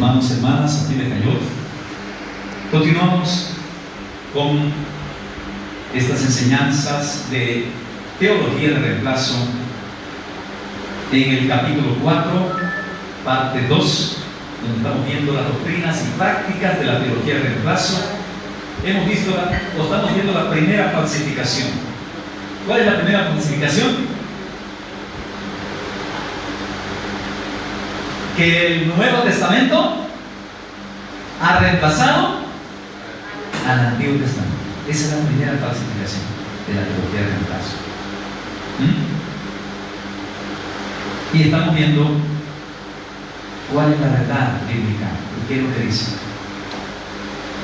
hermanos y hermanas, aquí de Cayot. Continuamos con estas enseñanzas de teología de reemplazo en el capítulo 4, parte 2, donde estamos viendo las doctrinas y prácticas de la teología de reemplazo. Estamos viendo la primera falsificación. ¿Cuál es la primera falsificación? Que el Nuevo Testamento ha reemplazado al Antiguo Testamento. Esa es la primera falsificación de la teología de reemplazo. Y estamos viendo cuál es la verdad bíblica y qué es lo que dice.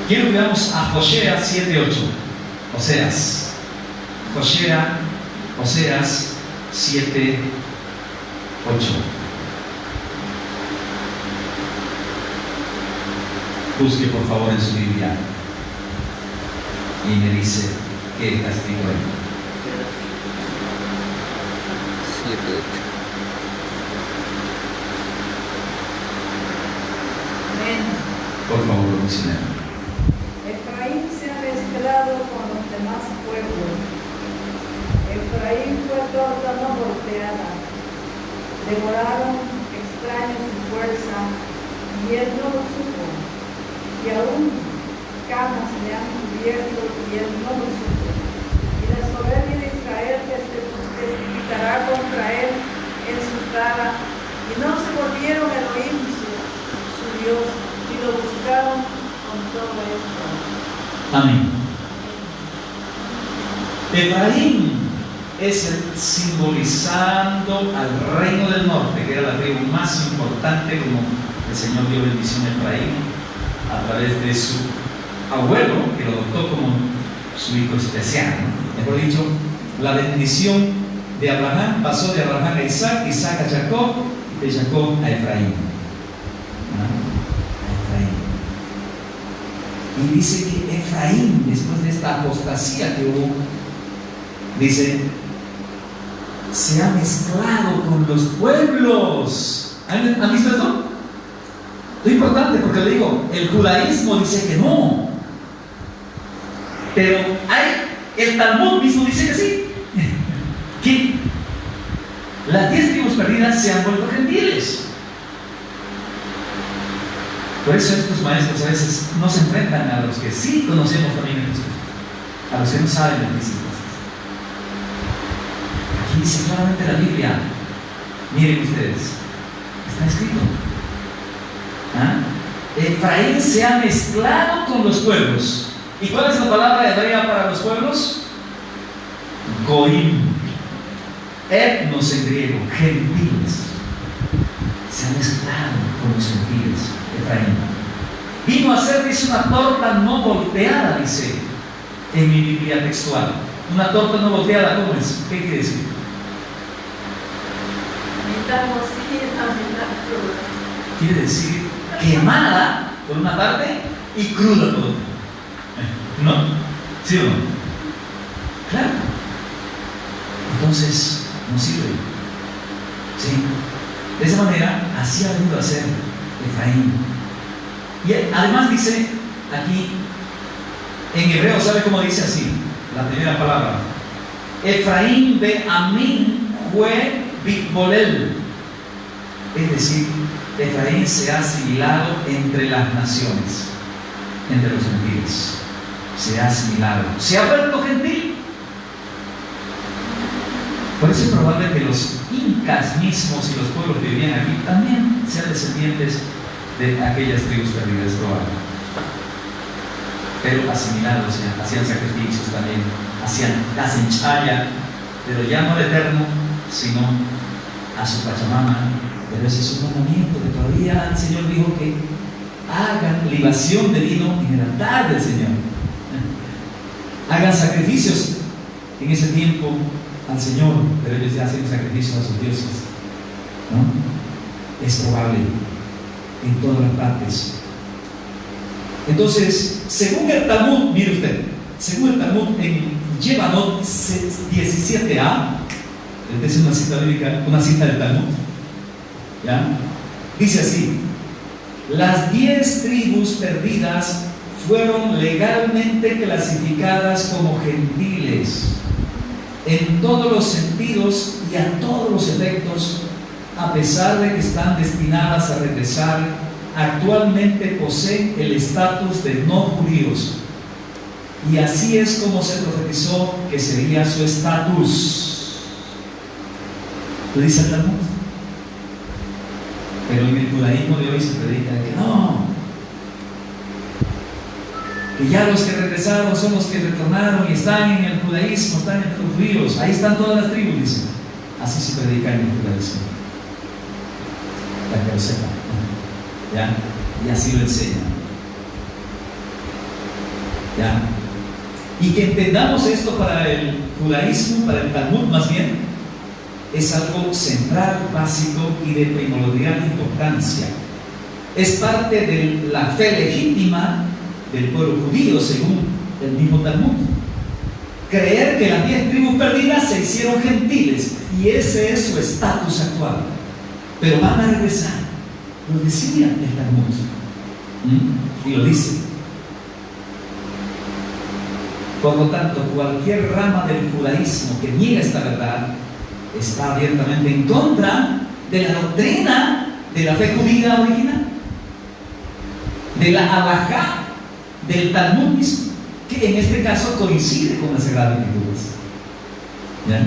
Quiero que veamos a Oseas 7:8. Oseas 7:8. Busque por favor en su Biblia y me dice qué está escrito ahí. 7:8. Por favor, misionero. Efraín se ha mezclado con los demás pueblos. Efraín fue torta no volteada. Devoraron extraños su fuerza y él no lo supo. Y aún camas le han cubierto y él no lo supo. Y la soberbia de Israel testificará contra él en su cara. Y no se volvieron Elohim su Dios, y lo buscaron con todo esto. Amén. Efraín es simbolizando al reino del norte, que era la tribu más importante, como el Señor dio bendición a Efraín a través de su abuelo, que lo adoptó como su hijo especial, ¿no? Mejor dicho, la bendición de Abraham pasó de Abraham a Isaac, Isaac a Jacob, de Jacob a Efraín. Y dice que Efraín, después de esta apostasía que hubo, dice, se ha mezclado con los pueblos. ¿Han visto esto? Es importante porque le digo, el judaísmo dice que no, pero el Talmud mismo dice que sí, que las 10 tribus perdidas se han vuelto gentiles. Por eso estos maestros a veces no se enfrentan a los que sí conocemos también a Jesús, a los que no saben de Cristo. Aquí dice claramente la Biblia, miren ustedes, está escrito. Efraín se ha mezclado con los pueblos. ¿Y cuál es la palabra hebrea para los pueblos? Goim. Etnos en griego, gentiles. Se ha mezclado con los gentiles. Efraín vino a ser, dice, una torta no volteada, dice en mi Biblia textual. Una torta no volteada, ¿cómo es? ¿Qué quiere decir? Mitad cocida, mitad cruda. Quiere decir quemada por una parte y cruda por otra. ¿No? ¿Sí o no? Claro. Entonces no sirve. ¿Sí? De esa manera, así ha venido a ser Efraín. Y además dice aquí en hebreo, ¿sabe cómo dice así? La primera palabra: Efraín be Amin jue bitbolel. Es decir, Efraín se ha asimilado entre las naciones, entre los gentiles. Se ha asimilado, se ha vuelto gentil. Por eso es probable que los incas mismos y los pueblos que vivían aquí también sean descendientes de aquellas tribus perdidas, probable. Pero asimilados, hacían sacrificios también, hacen chaya, pero ya no al Eterno, sino a su Pachamama. Pero ese es un mandamiento que todavía el Señor dijo que hagan libación de vino en el altar del Señor. Hagan sacrificios en ese tiempo al Señor, pero ellos ya hacen sacrificios a sus dioses, ¿no? Es probable en todas las partes. Entonces, según el Talmud, mire usted, según el Talmud en Yevanot 17a, esta es una cita bíblica, una cita del Talmud, ¿ya? Dice así: Las 10 tribus perdidas fueron legalmente clasificadas como gentiles en todos los sentidos y a todos los efectos, a pesar de que están destinadas a regresar, actualmente poseen el estatus de no judíos. Y así es como se profetizó que sería su estatus. ¿Lo dice el Talmud? Pero en el judaísmo de hoy se predica que no, que ya los que regresaron son los que retornaron y están en el judaísmo, están entre los judíos, ahí están todas las tribus, dicen. Así se predica en el judaísmo, para que lo sepan, ¿ya? Y así lo enseñan, ¿ya? Y que entendamos esto para el judaísmo, para el Talmud más bien, es algo central, básico y de primordial importancia. Es parte de la fe legítima del pueblo judío, según el mismo Talmud. Creer que las 10 tribus perdidas se hicieron gentiles y ese es su estatus actual. Pero van a regresar. Lo decía el Talmud. Y lo dice. Por lo tanto, cualquier rama del judaísmo que niega esta verdad está abiertamente en contra de la doctrina de la fe judía original, de la halajá del Talmud mismo, que en este caso coincide con las Sagradas Escrituras, ¿ya?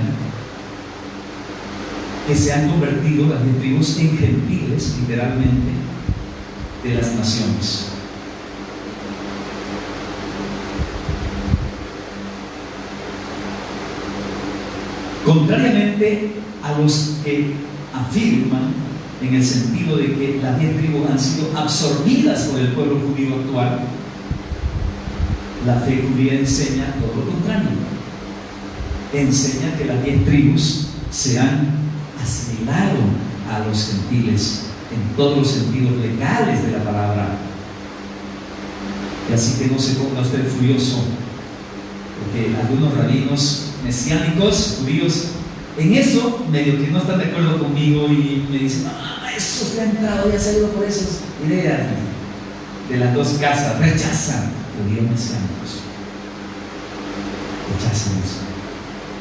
Que se han convertido las 10 tribus en gentiles, literalmente, de las naciones. Contrariamente a los que afirman en el sentido de que las 10 tribus han sido absorbidas por el pueblo judío actual, la fe judía enseña todo lo contrario. Enseña que las 10 tribus se han asimilado a los gentiles en todos los sentidos legales de la palabra. Y así que no se ponga usted furioso, porque algunos rabinos mesiánicos, judíos, en eso medio que no están de acuerdo conmigo y me dicen: no, eso usted ha entrado y ha salido por esas ideas de las dos casas. Rechazan judíos mesiánicos, rechazan eso.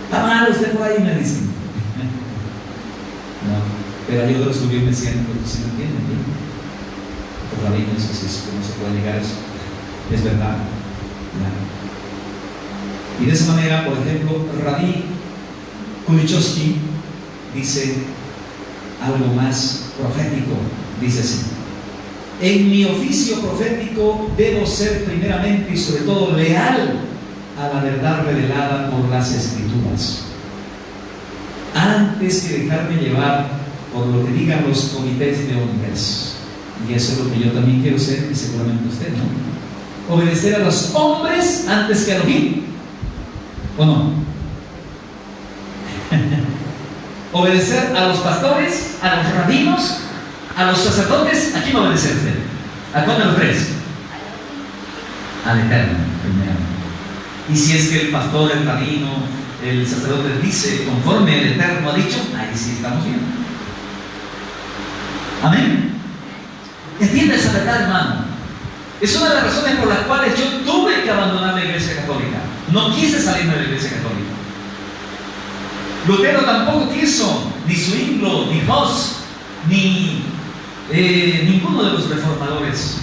Está mal usted por ahí, me dicen. No, pero hay otros judíos mesiánicos que sí lo entienden bien. Los rabinos, eso sí, no se puede negar eso, es verdad, ¿no? Y de esa manera, por ejemplo, Rabí Kulichowski dice algo más profético, dice así: en mi oficio profético debo ser primeramente y sobre todo leal a la verdad revelada por las Escrituras, antes que dejarme llevar por lo que digan los comités de hombres. Y eso es lo que yo también quiero ser, y seguramente usted, ¿no? Obedecer a los hombres antes que a Elohim, ¿o no? Obedecer a los pastores, a los rabinos, a los sacerdotes. ¿A quién obedecer usted? ¿A cuál de los tres? Al Eterno, primero. Y si es que el pastor, el rabino, el sacerdote dice conforme el Eterno ha dicho, ahí sí estamos bien. Amén. ¿Entiende esa verdad, hermano? Es una de las razones por las cuales yo tuve que abandonar la Iglesia Católica. No quise salirme de la Iglesia Católica. Lutero tampoco quiso, ni Zwinglio, ni Hus, ni ninguno de los reformadores.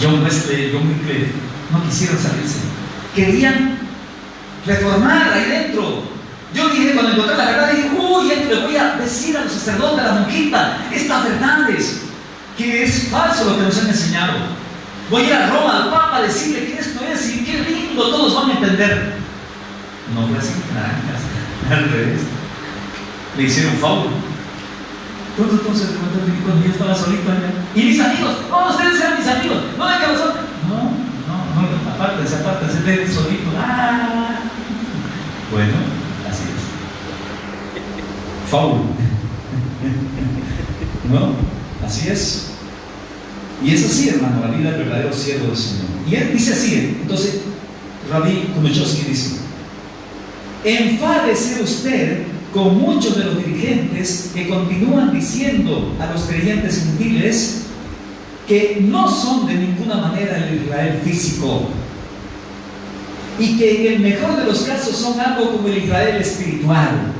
John Wesley, John Wycliffe, no quisieron salirse. Querían reformar ahí dentro. Yo dije, cuando encontré la verdad, dije: uy, esto le voy a decir a los sacerdotes, a la monjita, estas verdades, que es falso lo que nos han enseñado. Voy a ir a Roma al Papa a decirle que esto es, y qué lindo, todos van a entender. No fue así, naranjas, al revés. Le hicieron favor. Entonces, cuando yo estaba solito allá, y mis amigos, oh, ustedes eran mis amigos, no de que los otros. No, apártense, de solito. Bueno, así es. Faul. ¿No? Así es. Y es así, hermano, la vida del verdadero siervo del Señor. Y él dice así, entonces, Rabí Kulichowski dice: enfádese usted con muchos de los dirigentes que continúan diciendo a los creyentes gentiles que no son de ninguna manera el Israel físico, y que en el mejor de los casos son algo como el Israel espiritual,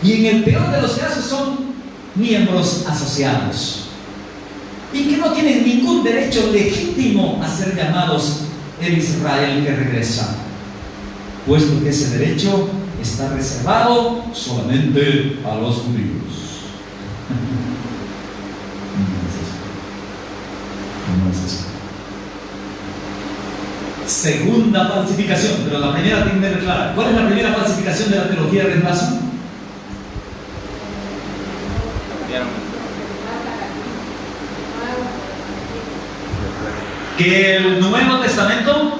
y en el peor de los casos son miembros asociados, y que no tienen ningún derecho legítimo a ser llamados el Israel que regresa, puesto que ese derecho está reservado solamente a los judíos. No es eso. Segunda falsificación, pero la primera tiene que ver clara. ¿Cuál es la primera falsificación de la teología de reemplazo? Que el Nuevo Testamento,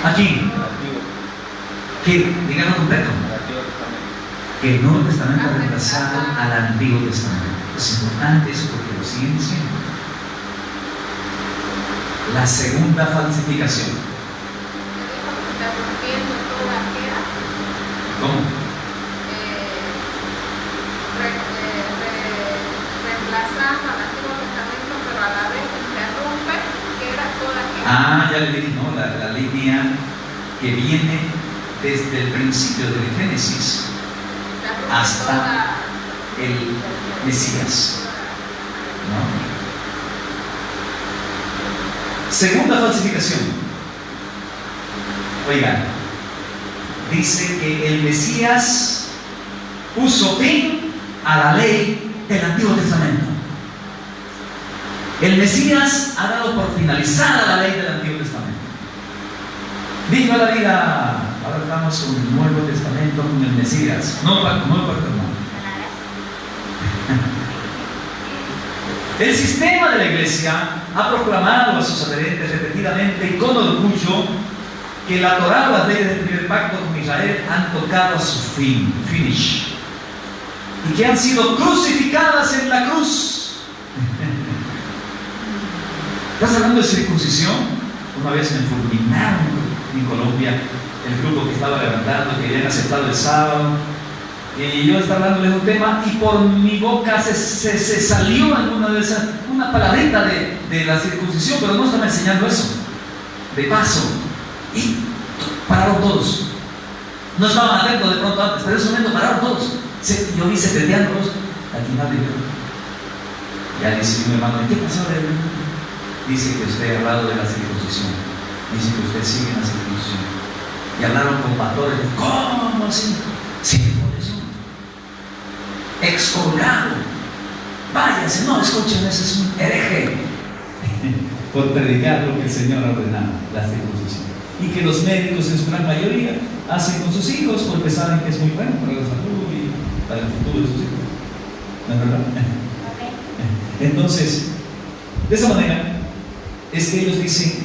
aquí, que díganlo completo, que el Nuevo Testamento ha reemplazado al Antiguo Testamento. Es importante eso porque lo siguen diciendo. La segunda falsificación. ¿Cómo? Reemplazando al Antiguo Testamento, pero a la vez interrumpe que era toda aquella. Ah, ya le dije, no, la línea que viene desde el principio del Génesis hasta el Mesías, ¿no? Segunda falsificación. Oigan, dice que el Mesías puso fin a la ley del Antiguo Testamento. El Mesías ha dado por finalizada la ley del Antiguo Testamento. Dijo la vida, ahora estamos con el Nuevo Testamento, con el Mesías. No, no. El sistema de la Iglesia ha proclamado a sus adherentes repetidamente y con orgullo que la Torá o las leyes del primer pacto con Israel han tocado a su finish, y que han sido crucificadas en la cruz. ¿Estás hablando de circuncisión? Una vez me fulminaron en Colombia el grupo que estaba levantando, que habían aceptado el sábado, y yo estaba hablándoles de un tema, y por mi boca se salió alguna de esas, una palabrita de la circuncisión, pero no estaba enseñando eso, de paso, y pararon todos. No estaban atentos de pronto antes, pero en ese momento pararon todos. Yo vi secreteándolos. Al final ya dice mi hermano, ¿qué pasó? Dice que usted ha hablado de la circuncisión, dice que usted sigue en la circuncisión, y hablaron con pastores. ¿Cómo así? Sí, por eso excomulgado, váyase, no escuchen, ese es un hereje por predicar lo que el Señor ha ordenado, la circuncisión, y que los médicos en su gran mayoría hacen con sus hijos porque saben que es muy bueno para la salud y para el futuro de sus hijos. ¿No es verdad? Entonces, de esa manera es que ellos dicen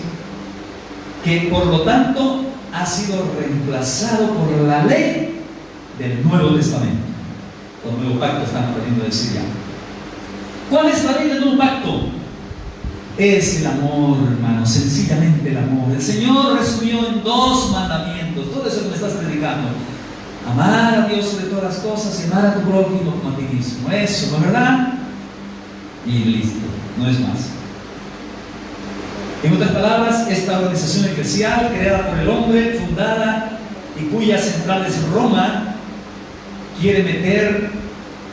que por lo tanto ha sido reemplazado por la ley del Nuevo Testamento. El Nuevo Pacto estamos queriendo decir ya. ¿Cuál es la ley del Nuevo Pacto? Es el amor, hermano, sencillamente el amor. El Señor resumió en 2 mandamientos, todo eso que me estás predicando: amar a Dios sobre todas las cosas y amar a tu prójimo como a ti mismo. Eso, ¿no es verdad? Y listo, no es más. En otras palabras, esta organización eclesial creada por el hombre, fundada y cuya central es Roma, quiere meter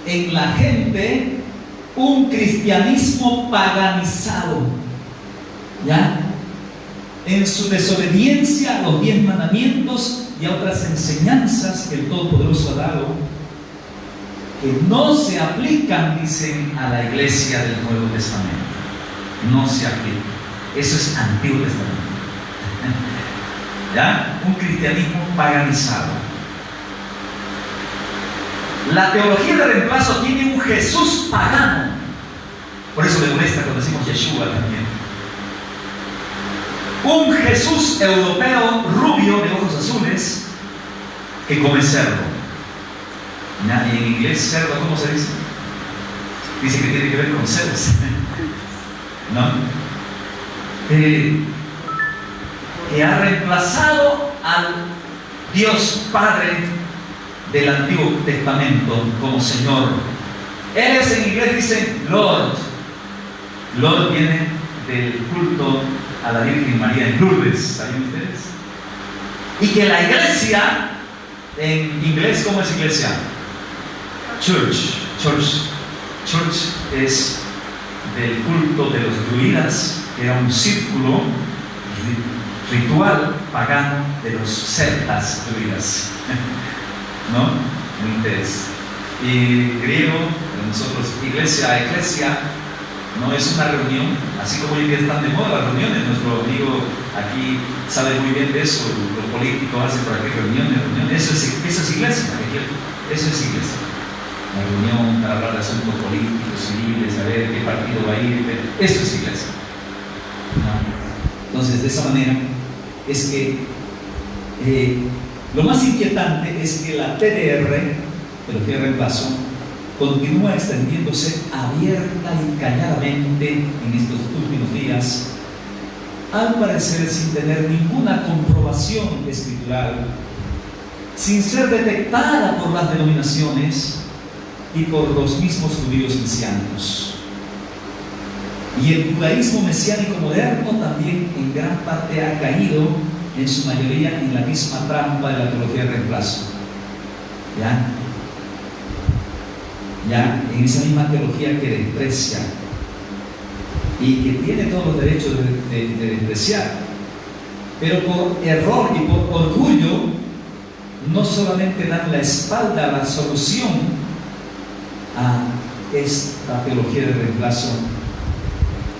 en la gente un cristianismo paganizado, ¿ya? En su desobediencia a los 10 mandamientos y a otras enseñanzas que el Todopoderoso ha dado, que no se aplican, dicen, a la iglesia del Nuevo Testamento. No se aplican. Eso es Antiguo Testamento. ¿Ya? Un cristianismo paganizado. La teología de reemplazo tiene un Jesús pagano. Por eso me molesta cuando decimos Yeshua también. Un Jesús europeo rubio de ojos azules que come cerdo. Y en inglés cerdo, ¿cómo se dice? Dice que tiene que ver con cerdos. ¿No? Que ha reemplazado al Dios Padre del Antiguo Testamento como Señor. Él es, en inglés dicen Lord, Lord viene del culto a la Virgen María en Lourdes, ¿saben ustedes? Y que la iglesia, en inglés, ¿cómo es iglesia? Church es del culto de los druidas, que era un círculo ritual pagano de los celtas druidas, ¿no? Muy interesante. Y griego, nosotros, eclesia, no es una reunión, así como hoy en día están de moda las reuniones. Nuestro amigo aquí sabe muy bien de eso, los políticos hacen por aquí reuniones. Eso es iglesia, eso es iglesia. La reunión para hablar de asuntos políticos, civiles, saber qué partido va a ir, eso es iglesia. Entonces, de esa manera es que lo más inquietante es que la TDR, teología de reemplazo, continúa extendiéndose abierta y calladamente en estos últimos días, al parecer sin tener ninguna comprobación escritural, sin ser detectada por las denominaciones y por los mismos judíos mesiánicos. Y el judaísmo mesiánico moderno también en gran parte ha caído, en su mayoría, en la misma trampa de la teología de reemplazo. Ya, en esa misma teología que desprecia y que tiene todos los derechos de despreciar, pero por error y por orgullo no solamente dan la espalda a la solución a esta teología de reemplazo,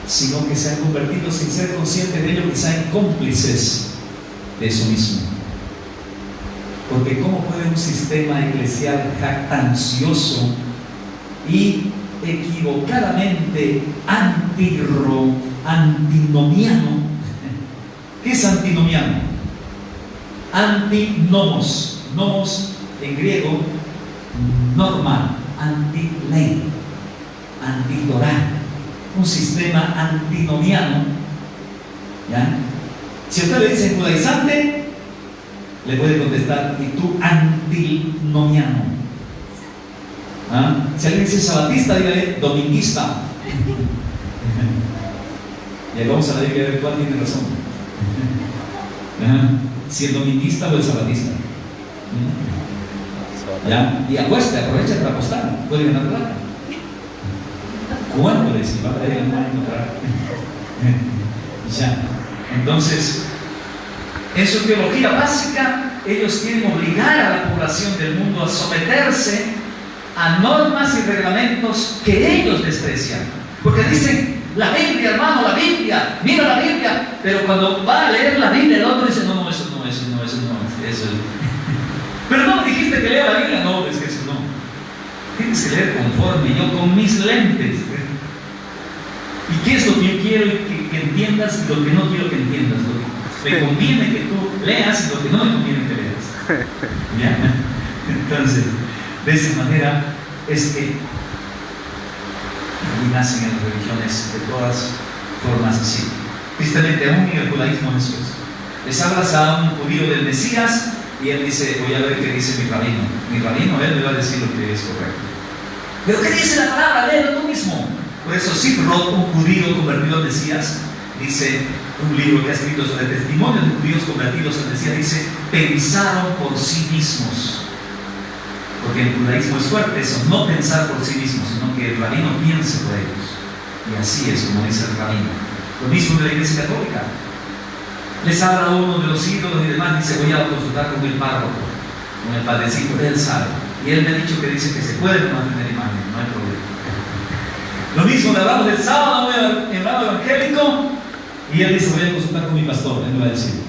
sino que se han convertido, sin ser conscientes de ello, quizá en cómplices de eso mismo. Porque ¿cómo puede un sistema eclesial jactancioso y equivocadamente antinomiano? ¿Qué es antinomiano? Antinomos. Nomos en griego, norma, anti-ley, anti-torá. Un sistema antinomiano. ¿Ya? Si usted le dice judaizante, le puede contestar: ¿y tú antinomiano? ¿Ah? Si alguien dice sabatista, dígale dominguista. Y ahí vamos a ver cuál tiene razón. ¿Ah? Si el dominguista o el sabatista. ¿Ya? Y aprovecha para apostar, puede ganar plata. ¿Cuándo le dice? Va a encontrar. Ya. Entonces, en su teología básica, ellos quieren obligar a la población del mundo a someterse a normas y reglamentos que ellos desprecian. Porque dicen: la Biblia, hermano, la Biblia, mira la Biblia. Pero cuando va a leer la Biblia, el otro dice: no, eso no. Pero no me dijiste que lea la Biblia. No, es que eso no. Tienes que leer conforme yo, con mis lentes. ¿Y qué es lo que yo quiero que entiendas y lo que no quiero que entiendas? Lo que me conviene que tú leas y lo que no me conviene que leas. ¿Ya? Entonces, de esa manera es que y nacen en las religiones de todas formas así. Tristemente, aún en el judaísmo en Jesús. Les hablas a un judío del Mesías y él dice: voy a ver qué dice mi rabino. Mi rabino, él me va a decir lo que es correcto. ¿Pero qué dice la palabra? Léelo tú mismo. Por eso Sifrot, un judío convertido al Mesías, dice, un libro que ha escrito sobre testimonios de judíos convertidos al Mesías, dice: pensaron por sí mismos. Porque el judaísmo es fuerte eso, no pensar por sí mismos, sino que el rabino piense por ellos. Y así es como dice el rabino. Lo mismo de la Iglesia Católica. Les habla uno de los ídolos y demás, dice: voy a consultar con el párroco, con el padrecito, él sabe. Y él me ha dicho que dice que se puede mantener imagen, no hay problema. Lo mismo, le hablamos del sábado, hermano evangélico, y él dice: voy a consultar con mi pastor. Él me va a decir: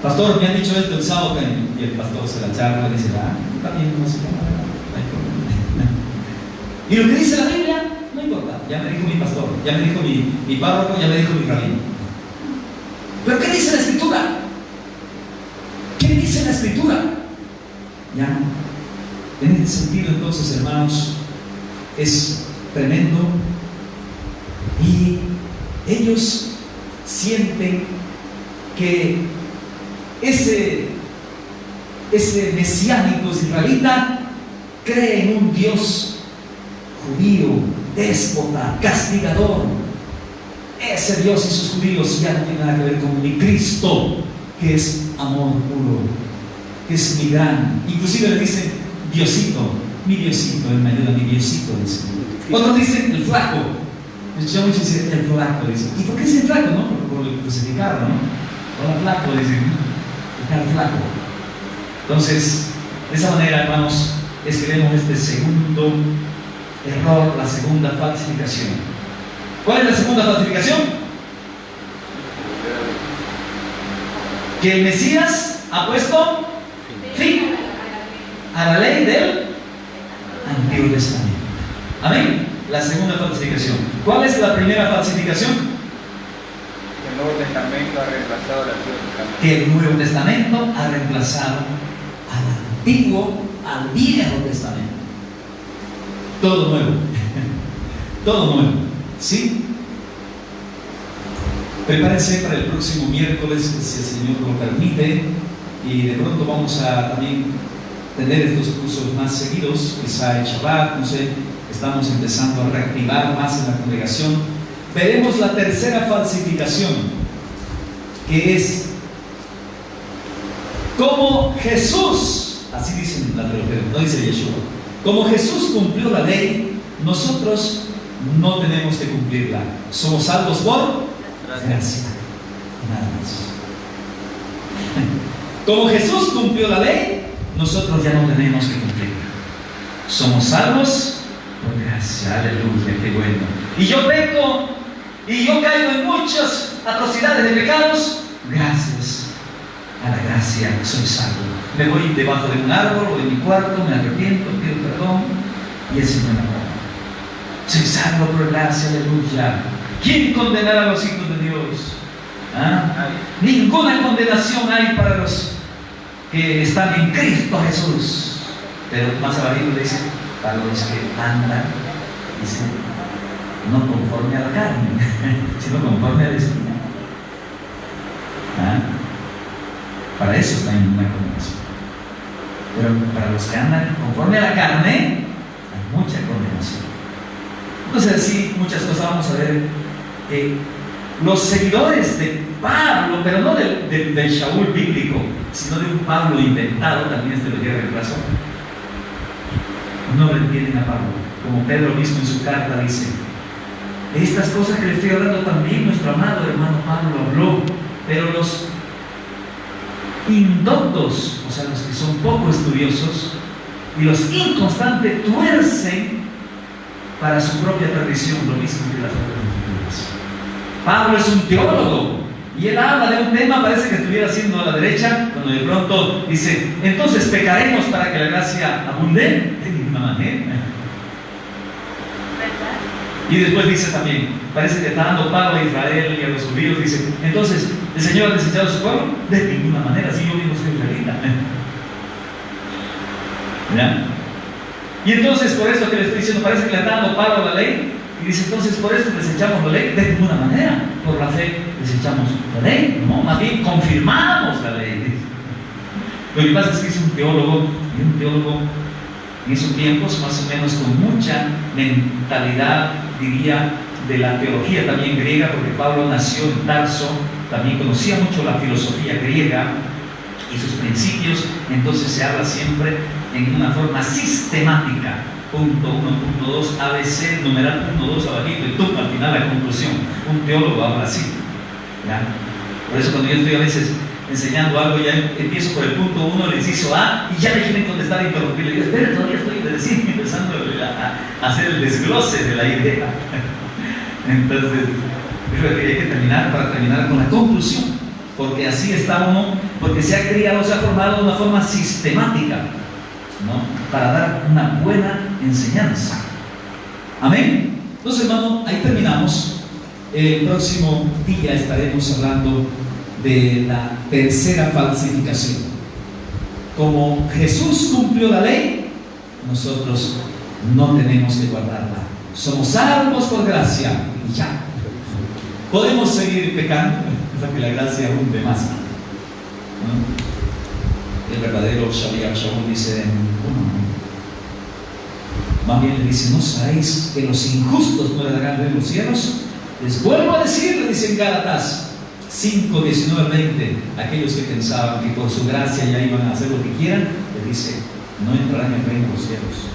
pastor, me han dicho esto el sábado. Y el pastor se la charla y dice: está bien, no se llama, no hay problema. Y lo que dice la Biblia, no importa, ya me dijo mi pastor, ya me dijo mi párroco, ya me dijo mi rabino. ¿Pero qué dice la Escritura? ¿Qué dice la Escritura? Ya, en ese sentido, entonces, hermanos, es tremendo. Y ellos sienten que ese mesiánico israelita cree en un Dios judío, déspota, castigador, ese Dios y sus judíos ya no tienen nada que ver con mi Cristo, que es amor puro, que es mi gran. Inclusive le dicen Diosito, mi Diosito, él me ayuda, mi Diosito, dice. Otros dicen el flaco. Yo muchos dicen el flaco, dicen. ¿Y por qué es el flaco? No, por el crucificado, ¿no? Hola flaco, dicen. El flaco. Entonces, de esa manera, hermanos, es que vemos este segundo error, la segunda falsificación. ¿Cuál es la segunda falsificación? Que el Mesías ha puesto fin a la ley del Antiguo Testamento. Amén. La segunda falsificación. ¿Cuál es la primera falsificación? El Nuevo Testamento ha reemplazado al Antiguo Testamento. Que el Nuevo Testamento ha reemplazado al Antiguo, al Viejo Testamento. Todo nuevo. Todo nuevo. ¿Sí? Prepárense para el próximo miércoles, si el Señor lo permite, y de pronto vamos a también tener estos cursos más seguidos, quizá el Shabbat, no sé, estamos empezando a reactivar más en la congregación. Veremos la tercera falsificación, que es como Jesús, así dicen la teología, no dice Yeshua, como Jesús cumplió la ley, nosotros no tenemos que cumplirla. Somos salvos por gracia, nada más. Como Jesús cumplió la ley, nosotros ya no tenemos que cumplirla. Somos salvos por gracia, aleluya, qué bueno. Y yo peco, y yo caigo en muchas atrocidades de pecados, gracias a la gracia soy salvo. Me voy debajo de un árbol o de mi cuarto, me arrepiento, pido perdón, y el Señor me perdona. Soy salvo por gracia, aleluya. ¿Quién condenará a los hijos de Dios? ¿Ah? Ninguna condenación hay para los que están en Cristo Jesús. Pero más abajo le dice, para los que andan, dice, no conforme a la carne, sino conforme al Espíritu. ¿Ah? Para eso está en una condenación. Pero para los que andan conforme a la carne, hay mucha condenación. Entonces, así, muchas cosas vamos a ver. Los seguidores de Pablo, pero no del Shaul bíblico, sino de un Pablo inventado, también es teología de reemplazo, no le entienden a Pablo. Como Pedro mismo en su carta dice, estas cosas que le estoy hablando también nuestro amado hermano Pablo habló, pero los indoctos, o sea, los que son poco estudiosos, y los inconstantes tuercen para su propia perdición, lo mismo que las otras escrituras. Pablo es un teólogo y él habla de un tema, parece que estuviera haciendo a la derecha, cuando de pronto dice, entonces pecaremos para que la gracia abunde, de ninguna manera. Y después dice también, parece que está dando Pablo a Israel y a los judíos, dice, entonces, ¿el Señor ha desechado a su pueblo? De ninguna manera, si yo mismo soy israelita. ¿Ya? Y entonces, por eso que le estoy diciendo, parece que le está dando Pablo a la ley, y dice, entonces, por esto desechamos la ley, de ninguna manera, por la fe desechamos la ley, no, más bien confirmamos la ley. Lo que pasa es que es un teólogo, y un teólogo en esos tiempos, más o menos con mucha mentalidad, diría, de la teología también griega, porque Pablo nació en Tarso, también conocía mucho la filosofía griega y sus principios, entonces se habla siempre en una forma sistemática, punto 1, punto 2, ABC, numeral punto 2 abajito, y tú al final la conclusión. Un teólogo habla así, ¿ya? Por eso cuando yo estoy a veces enseñando algo, ya empiezo por el punto 1, le inciso A, y ya me quieren contestar e interrumpir. Le digo, espera, todavía estoy empezando a hacer el desglose de la idea. Entonces, creo que hay que terminar para terminar con la conclusión, porque así está uno, porque se ha criado, se ha formado de una forma sistemática, ¿no? Para dar una buena enseñanza. Amén. Entonces, hermano, ahí terminamos. El próximo día estaremos hablando de la tercera falsificación. Como Jesús cumplió la ley, nosotros no tenemos que guardarla. Somos salvos por gracia y ya. Podemos seguir pecando hasta que la gracia abunde más, ¿no? El verdadero Shaul dice, más bien le dice, ¿no sabéis que los injustos no heredarán de los cielos? Les vuelvo a decir, le dicen Gálatas 5, 19 al 20, aquellos que pensaban que por su gracia ya iban a hacer lo que quieran, les dice, no entrarán en el reino de los cielos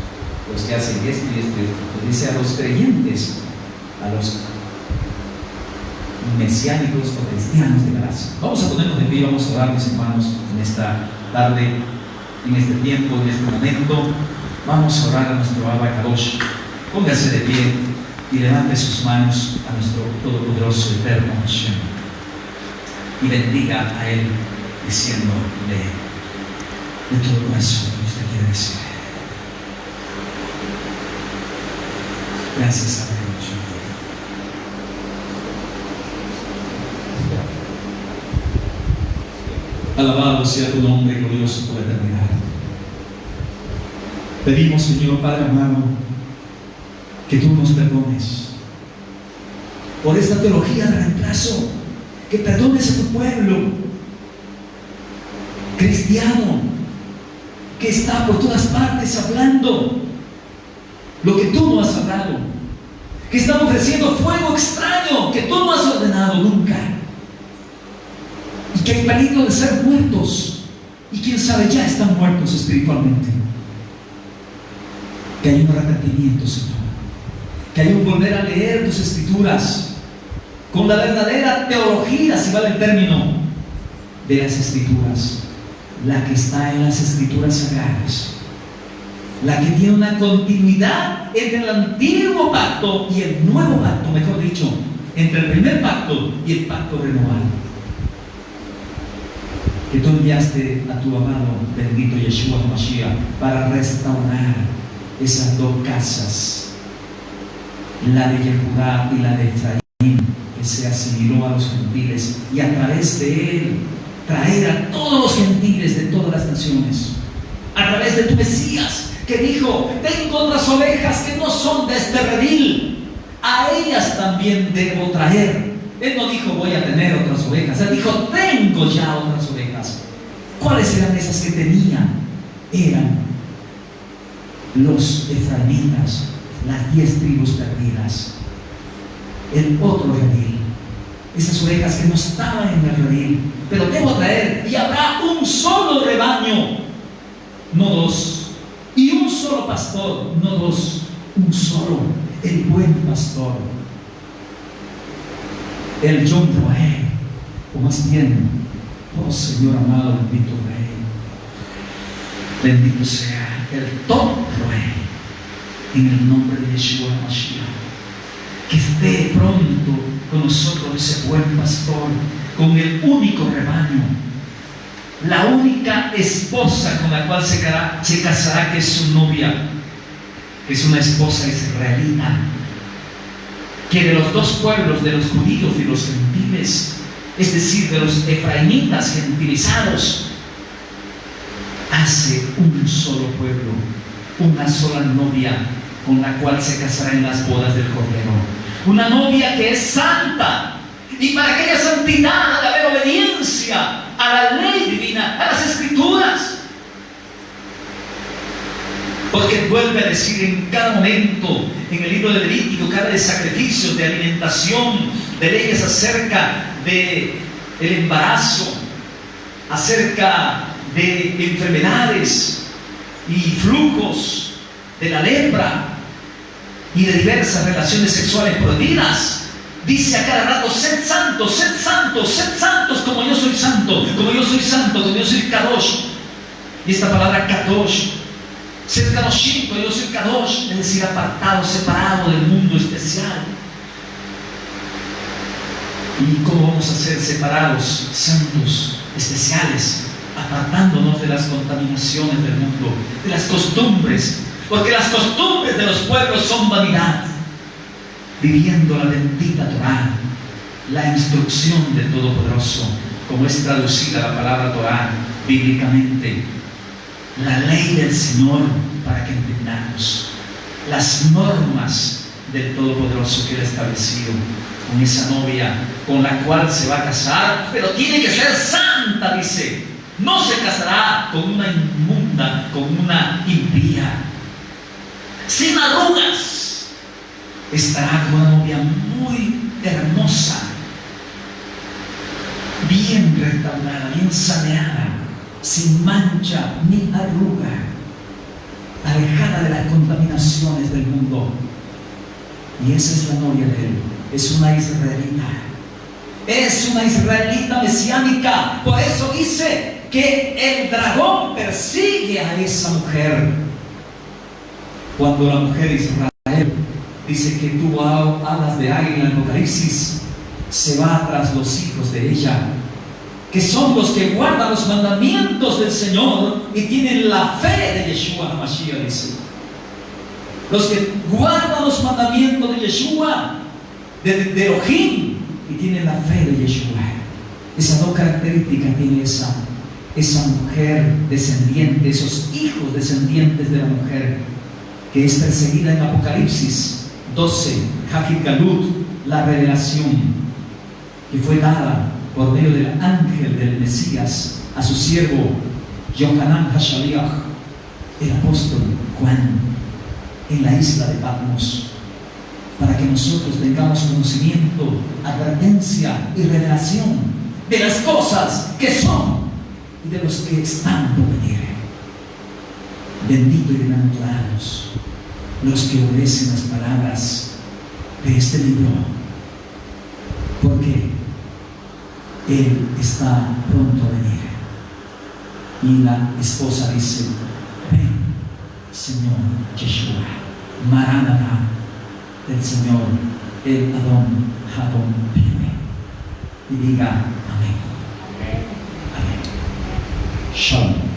los que hacen esto y esto. Les dice a los creyentes, a los mesiánicos o cristianos de gracia. Vamos a ponernos de pie, vamos a orar, mis hermanos, en esta tarde, en este tiempo, en este momento. Vamos a orar a nuestro Abba Kadosh. Póngase de pie y levante sus manos a nuestro todopoderoso eterno Hashem y bendiga a Él diciéndole de todo corazón lo que usted quiere decir. Gracias a Dios. Alabado sea tu nombre, glorioso por la eternidad. Pedimos, Señor Padre amado, que tú nos perdones por esta teología de reemplazo, que perdones a tu pueblo cristiano que está por todas partes hablando lo que tú no has hablado, que están ofreciendo fuego extraño que tú no has ordenado nunca, y que hay peligro de ser muertos, y quién sabe, ya están muertos espiritualmente. Que hay un arrepentimiento, Señor, que hay un volver a leer tus escrituras con la verdadera teología, si vale el término, de las escrituras, la que está en las escrituras sagradas, la que tiene una continuidad entre el antiguo pacto y el nuevo pacto, mejor dicho, entre el primer pacto y el pacto renovado, que tú enviaste a tu amado bendito Yeshua HaMashiach para restaurar esas dos casas, la de Yehudá y la de Efraín, que se asimiló a los gentiles, y a través de él traer a todos los gentiles de todas las naciones, a través de tu Mesías, que dijo: tengo otras ovejas que no son de este redil, a ellas también debo traer. Él no dijo voy a tener otras ovejas, él dijo tengo ya otras ovejas. ¿Cuáles eran esas que tenía? Eran los efraimitas, las 10 tribus perdidas, el otro redil, esas ovejas que no estaban en el redil, pero debo traer, y habrá un solo rebaño, no dos, y un solo pastor, no dos, un solo, el buen pastor, el Yom Roé, o más bien, oh Señor amado, bendito Rey, bendito sea el Top Roé, en el nombre de Yeshua HaMashiach. Que esté pronto con nosotros ese buen pastor, con el único rebaño, la única esposa con la cual se casará, que es su novia, que es una esposa israelita, que de los dos pueblos, de los judíos y los gentiles, es decir, de los efraimitas gentilizados, hace un solo pueblo, una sola novia con la cual se casará en las bodas del Cordero. Una novia que es santa, y para aquella santidad ha de haber obediencia a la ley divina, a las escrituras. Porque vuelve a decir en cada momento, en el libro de Levítico, que habla de sacrificios, de alimentación, de leyes acerca del embarazo, acerca de enfermedades y flujos, de la lepra y de diversas relaciones sexuales prohibidas. Dice a cada rato: sed santos, sed santos, sed santos, como yo soy santo, como yo soy santo, como yo soy Kadosh. Y esta palabra Kadosh, sed Kadoshim, como yo soy Kadosh, es decir, apartado, separado del mundo especial. ¿Y cómo vamos a ser separados, santos, especiales? Apartándonos de las contaminaciones del mundo, de las costumbres, porque las costumbres de los pueblos son vanidad, viviendo la bendita Torah, la instrucción del Todopoderoso, como es traducida la palabra Torah bíblicamente, la ley del Señor, para que entendamos las normas del Todopoderoso que Él ha establecido con esa novia con la cual se va a casar, pero tiene que ser santa, dice. No se casará con una inmunda, con una impía. Sin arrugas, estará como una novia muy hermosa, bien saneada, sin mancha ni arruga, alejada de las contaminaciones del mundo. Y esa es la novia de él. Es una israelita. Es una israelita mesiánica. Por eso dice que el dragón persigue a esa mujer. Cuando la mujer de Israel dice que tuvo alas de águila en Apocalipsis, se va tras los hijos de ella, que son los que guardan los mandamientos del Señor y tienen la fe de Yeshua HaMashiach, dice. Los que guardan los mandamientos de Yeshua, de Elohim, y tienen la fe de Yeshua. Esas dos características tiene esa mujer descendiente, esos hijos descendientes de la mujer, que es perseguida en Apocalipsis 12, Hagit Galut, la revelación que fue dada por medio del ángel del Mesías a su siervo Yohanan HaShaliach, el apóstol Juan, en la isla de Patmos, para que nosotros tengamos conocimiento, advertencia y revelación de las cosas que son y de los que están por venir. Bendito y bienaventurados los que obedecen las palabras de este libro, porque Él está pronto a venir. Y la esposa dice: ven, Señor Yeshua, Maranatha, el Señor, el Adón viene. Y diga amén. Amén. Shalom.